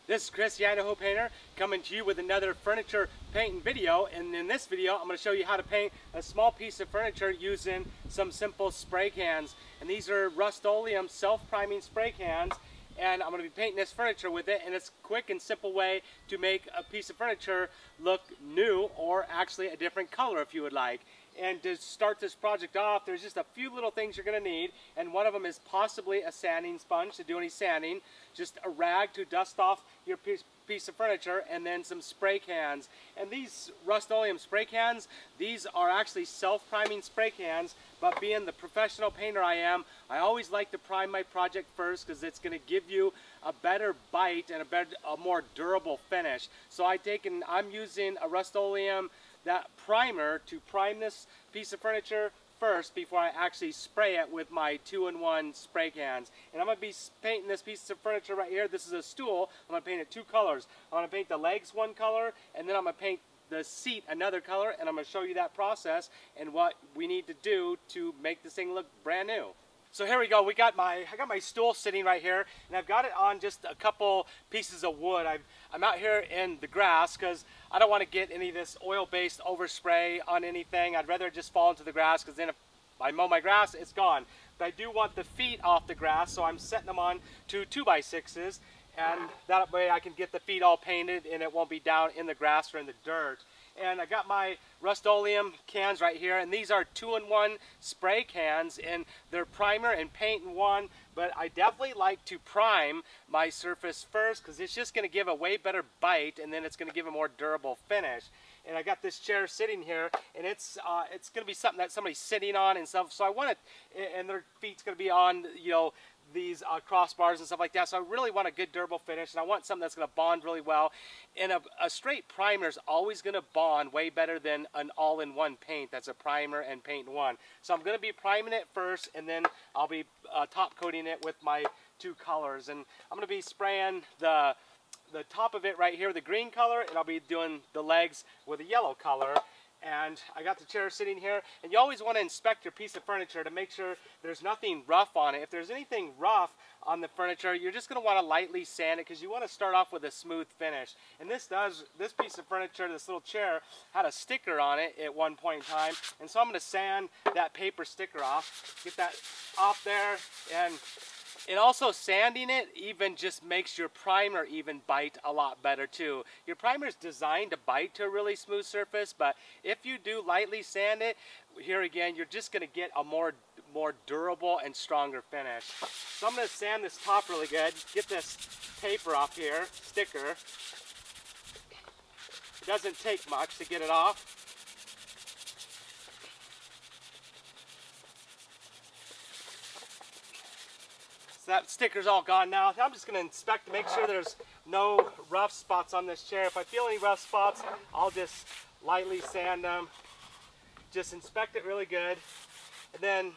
This is Chris, the Idaho Painter, coming to you with another furniture painting video. And in this video, I'm going to show you how to paint a small piece of furniture using some simple spray cans. And these are Rust-Oleum self-priming spray cans. And I'm going to be painting this furniture with it. And it's a quick and simple way to make a piece of furniture look new, or actually a different color if you would like. And to start this project off, there's just a few little things you're going to need, and one of them is possibly a sanding sponge to do any sanding, just a rag to dust off your piece of furniture, and then some spray cans. And these Rust-Oleum spray cans, these are actually self-priming spray cans, but being the professional painter I am, I always like to prime my project first because it's going to give you a better bite and a more durable finish. So I'm using a Rust-Oleum that primer to prime this piece of furniture first before I actually spray it with my 2-in-1 spray cans. And I'm going to be painting this piece of furniture right here. This is a stool. I'm going to paint it two colors. I'm going to paint the legs one color, and then I'm going to paint the seat another color, and I'm going to show you that process and what we need to do to make this thing look brand new. So here we go. I got my stool sitting right here, and I've got it on just a couple pieces of wood. I'm out here in the grass because I don't want to get any of this oil-based overspray on anything. I'd rather just fall into the grass, because then if I mow my grass, it's gone. But I do want the feet off the grass, so I'm setting them on to 2x6s, and that way I can get the feet all painted and it won't be down in the grass or in the dirt. And I got my Rust-Oleum cans right here, and these are 2-in-1 spray cans, and they're primer and paint in one, but I definitely like to prime my surface first because it's just going to give a way better bite, and then it's going to give a more durable finish. And I got this chair sitting here, and it's going to be something that somebody's sitting on and stuff, so I want it, and their feet's going to be on, you know, these crossbars and stuff like that. So I really want a good durable finish, and I want something that's going to bond really well. And a straight primer is always going to bond way better than an all-in-one paint that's a primer and paint in one. So I'm going to be priming it first, and then I'll be top coating it with my two colors. And I'm going to be spraying the top of it right here with the green color, and I'll be doing the legs with a yellow color. And I got the chair sitting here, and you always want to inspect your piece of furniture to make sure there's nothing rough on it. If there's anything rough on the furniture, you're just going to want to lightly sand it because you want to start off with a smooth finish. And this piece of furniture, this little chair, had a sticker on it at one point in time, and so I'm going to sand that paper sticker off, get that off there. And also sanding it even just makes your primer even bite a lot better too. Your primer is designed to bite to a really smooth surface, but if you do lightly sand it, here again, you're just going to get a more durable and stronger finish. So I'm going to sand this top really good, get this paper off here, sticker. It doesn't take much to get it off. So that sticker's all gone now. I'm just going to inspect to make sure there's no rough spots on this chair. If I feel any rough spots, I'll just lightly sand them. Just inspect it really good. And then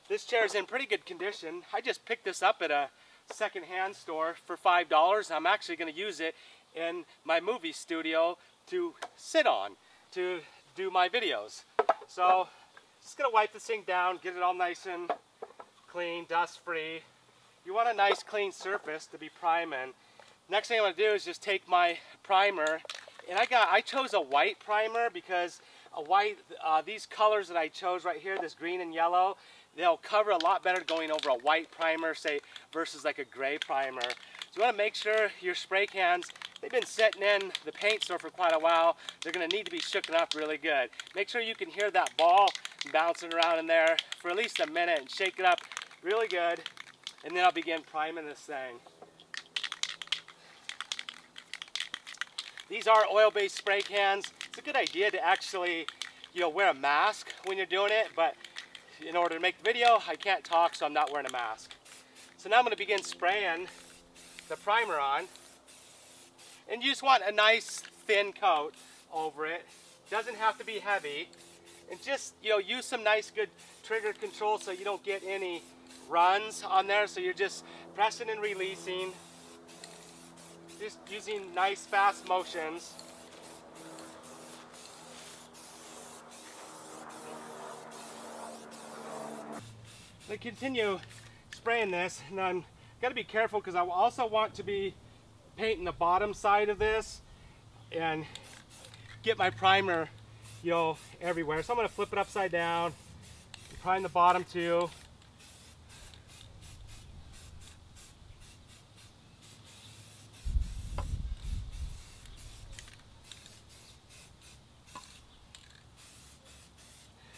this chair is in pretty good condition. I just picked this up at a secondhand store for $5. I'm actually going to use it in my movie studio to sit on, to do my videos. So just going to wipe this thing down, get it all nice and clean, dust free. You want a nice clean surface to be priming. Next thing I'm going to do is just take my primer, and I chose a white primer because these colors that I chose right here, this green and yellow, they'll cover a lot better going over a white primer, say, versus like a gray primer. So you want to make sure your spray cans, they've been sitting in the paint store for quite a while. They're going to need to be shooken up really good. Make sure you can hear that ball bouncing around in there for at least a minute and shake it up really good. And then I'll begin priming this thing. These are oil-based spray cans. It's a good idea to actually, wear a mask when you're doing it, but in order to make the video, I can't talk, so I'm not wearing a mask. So now I'm going to begin spraying the primer on. And you just want a nice thin coat over it. Doesn't have to be heavy. And just, use some nice good trigger control so you don't get any runs on there, so you're just pressing and releasing, just using nice fast motions. I'm going to continue spraying this, and I'm got to be careful because I also want to be painting the bottom side of this and get my primer, you know, everywhere. So I'm going to flip it upside down, prime the bottom too.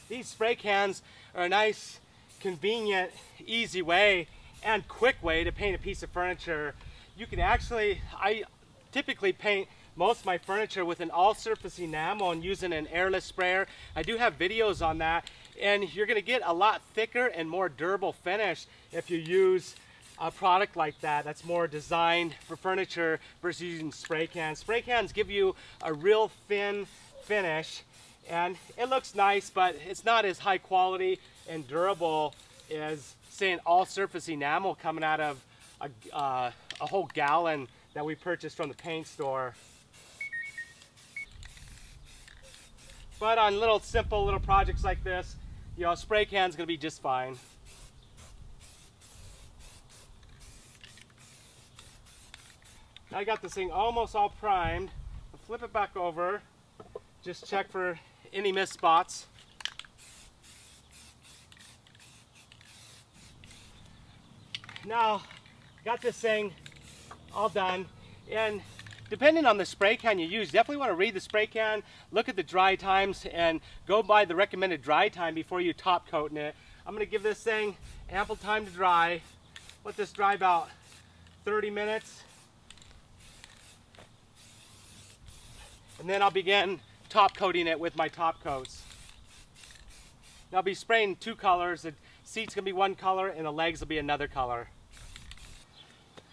These spray cans are a nice, convenient, easy way and quick way to paint a piece of furniture. You can actually, I typically paint most of my furniture with an all-surface enamel and using an airless sprayer. I do have videos on that, and you're going to get a lot thicker and more durable finish if you use a product like that that's more designed for furniture versus using spray cans. Spray cans give you a real thin finish, and it looks nice, but it's not as high quality and durable as, say, an all-surface enamel coming out of a whole gallon that we purchased from the paint store. But on simple little projects like this, you know, a spray can's gonna be just fine. I got this thing almost all primed. I'll flip it back over, just check for any missed spots. Now, got this thing all done, and depending on the spray can you use, definitely want to read the spray can, look at the dry times, and go by the recommended dry time before you top coating it. I'm going to give this thing ample time to dry. Let this dry about 30 minutes. And then I'll begin top coating it with my top coats. Now I'll be spraying two colors. The seat's going to be one color and the legs will be another color.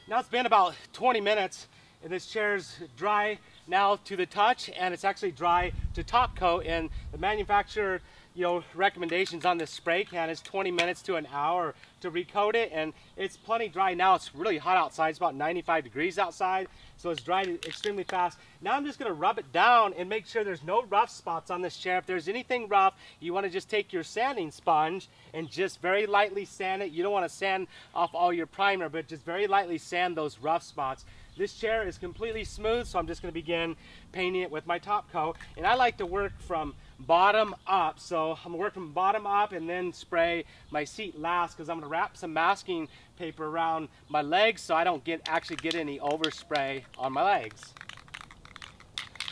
Now it's been about 20 minutes and this chair's dry now to the touch, and it's actually dry to top coat, and the manufacturer, you know, recommendations on this spray can is 20 minutes to an hour to recoat it, and it's plenty dry now. It's really hot outside. It's about 95 degrees outside, so it's dried extremely fast. Now I'm just going to rub it down and make sure there's no rough spots on this chair. If there's anything rough, you want to just take your sanding sponge and just very lightly sand it. You don't want to sand off all your primer, but just very lightly sand those rough spots. This chair is completely smooth, so I'm just going to begin painting it with my top coat. And I like to work from bottom up, so I'm going to work from bottom up and then spray my seat last, because I'm going to wrap some masking paper around my legs so I don't actually get any overspray on my legs.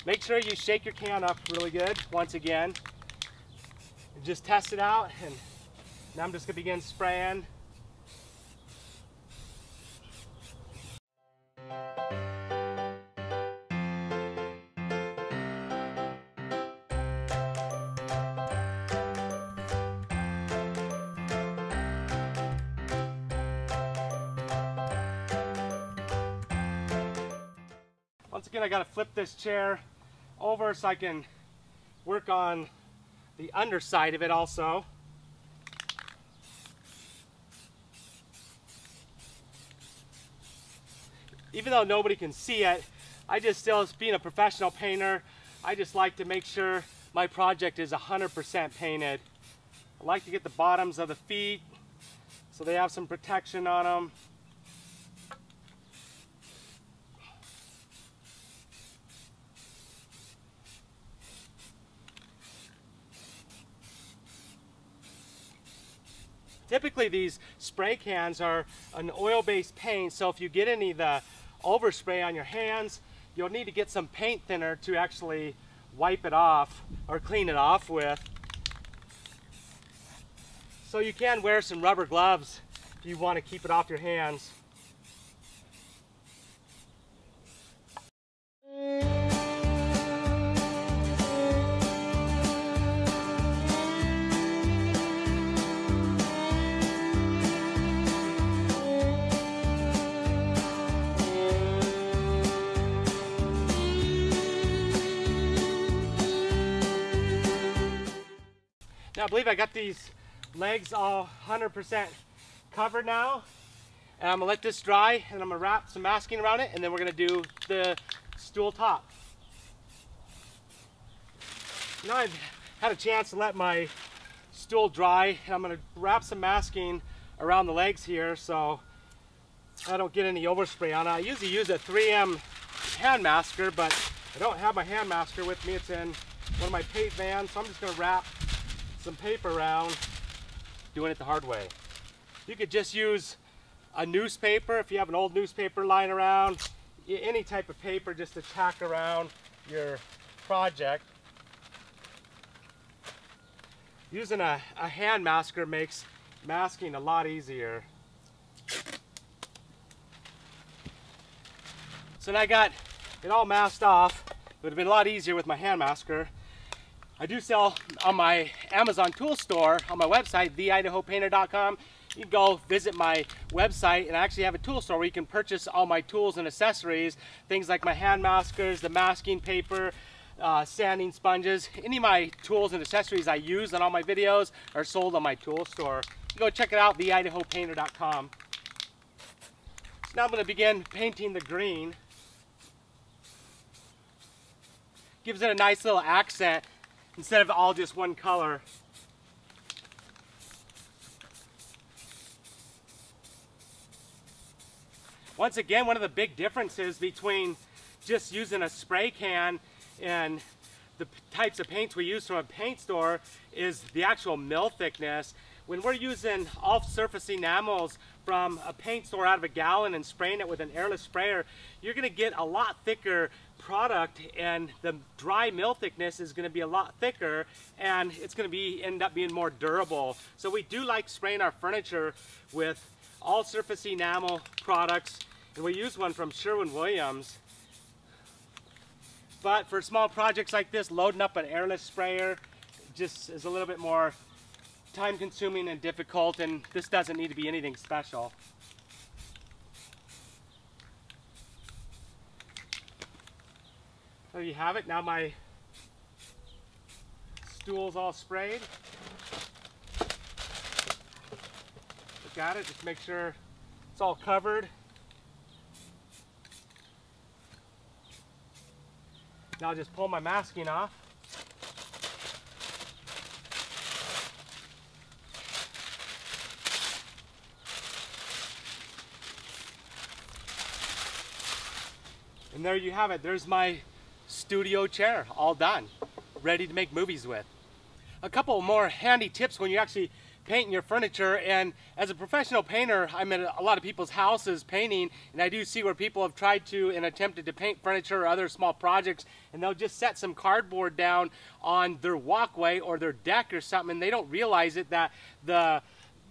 Make sure you shake your can up really good once again. And just test it out, and now I'm just going to begin spraying. Once again, I got to flip this chair over so I can work on the underside of it also. Even though nobody can see it, I just still, being a professional painter, I just like to make sure my project is 100% painted. I like to get the bottoms of the feet so they have some protection on them. Typically these spray cans are an oil-based paint, so if you get any of the overspray on your hands, you'll need to get some paint thinner to actually wipe it off or clean it off with. So you can wear some rubber gloves if you want to keep it off your hands. Now I believe I got these legs all 100% covered now, and I'm gonna let this dry, and I'm gonna wrap some masking around it, and then we're gonna do the stool top. Now I've had a chance to let my stool dry, and I'm gonna wrap some masking around the legs here, so I don't get any overspray on it. I usually use a 3M hand masker, but I don't have my hand masker with me. It's in one of my paint vans, so I'm just going to wrap some paper around, doing it the hard way. You could just use a newspaper if you have an old newspaper lying around, any type of paper just to tack around your project. Using a hand masker makes masking a lot easier. So now I got it all masked off. It would have been a lot easier with my hand masker. I do sell on my Amazon tool store on my website, theidahopainter.com. You can go visit my website, and I actually have a tool store where you can purchase all my tools and accessories, things like my hand maskers, the masking paper, sanding sponges. Any of my tools and accessories I use on all my videos are sold on my tool store. You can go check it out, theidahopainter.com. So now I'm going to begin painting the green. Gives it a nice little accent instead of all just one color. Once again, one of the big differences between just using a spray can and the types of paints we use from a paint store is the actual mill thickness. When we're using all-surface enamels from a paint store out of a gallon and spraying it with an airless sprayer, you're going to get a lot thicker product, and the dry mill thickness is going to be a lot thicker, and it's going to end up being more durable. So we do like spraying our furniture with all-surface enamel products, and we use one from Sherwin-Williams. But for small projects like this, loading up an airless sprayer just is a little bit more time-consuming and difficult, and this doesn't need to be anything special. There you have it. Now my stool's all sprayed. Look at it, just make sure it's all covered. Now I'll just pull my masking off. And there you have it. There's my studio chair, all done, ready to make movies with. A couple more handy tips when you're actually painting your furniture. And as a professional painter, I'm at a lot of people's houses painting, and I do see where people have tried to and attempted to paint furniture or other small projects, and they'll just set some cardboard down on their walkway or their deck or something, and they don't realize it that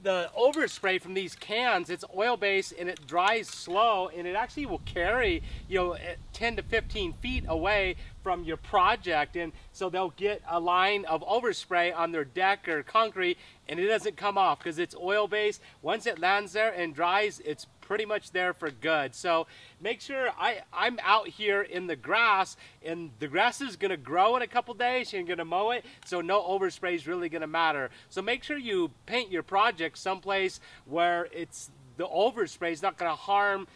the overspray from these cans, it's oil-based and it dries slow, and it actually will carry, 10 to 15 feet away from your project, and so they'll get a line of overspray on their deck or concrete, and it doesn't come off because it's oil-based. Once it lands there and dries, it's pretty much there for good. So make sure I'm out here in the grass, and the grass is going to grow in a couple days. You're going to mow it, so no overspray is really going to matter. So make sure you paint your project someplace where the overspray is not going to harm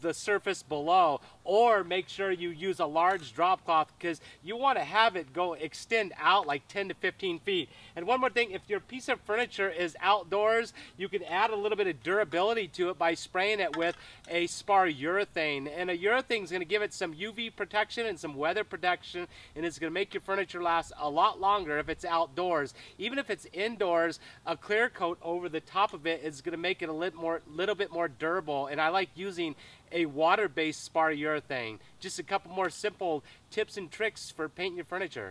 the surface below, or make sure you use a large drop cloth because you want to have it extend out like 10 to 15 feet. And one more thing, if your piece of furniture is outdoors, you can add a little bit of durability to it by spraying it with a spar urethane. And a urethane is going to give it some UV protection and some weather protection, and it's going to make your furniture last a lot longer if it's outdoors. Even if it's indoors, a clear coat over the top of it is going to make it a little bit more durable. And I like using a water-based spar urethane. Just a couple more simple tips and tricks for painting your furniture.